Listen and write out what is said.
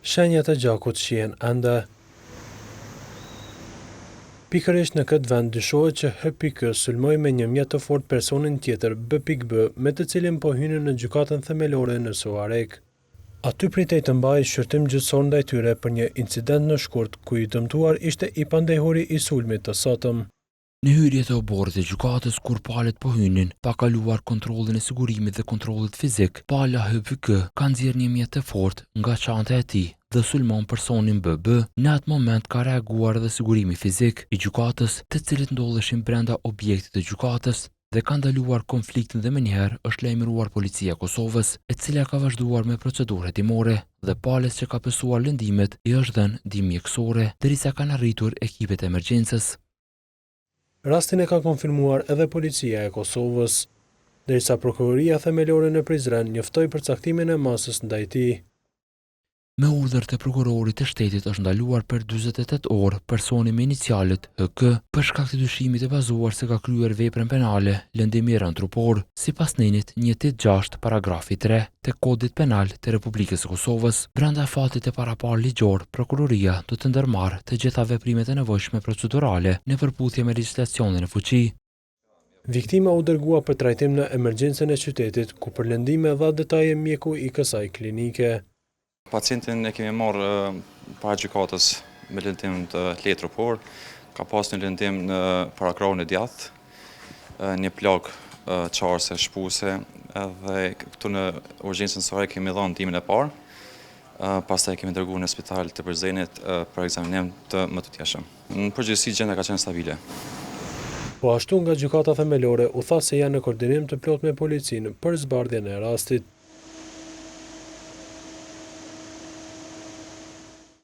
Shenjat e gjakut shihen ende. Pikërisht në këtë vend dyshohet që H.K. sulmoi me një mjet të fortë personin tjetër B.B, me të cilin po hynin në gjykatën themelore në Suarek. Aty pritej të mbajë shqyrtim gjyqësor ndaj tyre për një incident në shkurt ku i dëmtuar ishte i pandehuri i sulmit të sotëm. Në hyrje të oborrit të gjykatës kur palët po hynin, pa kaluar kontrollin e sigurimit dhe kontrollit fizik, pala H.K. ka nxjerrë një mjet të fortë nga çanta e tij dhe sulmon personin B.B. Në atë moment ka reaguar edhe sigurimi fizik i gjykatës, të cilët ndodheshin brenda objektit të gjykatës dhe ka ndaluar konfliktin dhe menjëherë është lajmëruar policia e Kosovës, e cila ka vazhduar me procedurë hetimore dhe palës që ka pësuar lëndimet i është dhënë ndihmë mjekësore derisa kanë arritur ekipet e emergjencës. Rastin e ka konfirmuar edhe policia e Kosovës, derisa prokuroria themelore në Prizren njoftoi përcaktimin e masës ndaj tij. Me urdhër të prokurorit të shtetit është ndaluar për 48 orë personi me inicialet H.K. për shkak të dyshimit të bazuar se ka kryer veprën penale lëndim i rënd trupor, sipas nenit 186 paragrafi 3 të Kodit Penal të Republikës së Kosovës. Brenda fatit të paraparë ligjor, prokuroria do të ndërmarrë të gjitha veprimet e nevojshme procedurale në përputhje me legjislacionin e fuqi. Viktima u dërgua për trajtim në emergjencën e qytetit, ku për lëndime dha detaje mjeku i kësaj klinike. Pacientin e kemi marrë para gjykatës me lëndim të lehtë trupor, ka pas një lëndim në parakrahun e djathtë, një plagë qarse shpuese, edhe këtu në urgjencën Suarek kemi dhënë ndihmën e parë. Pastaj kemi dërguar në spital të Përzenit për ekzaminim të mëtutjeshëm. Në përgjithësi gjendja ka qenë stabile. Po ashtu nga gjykata themelore u tha se janë në koordinim të plot me policinë për zbardhjen e rastit.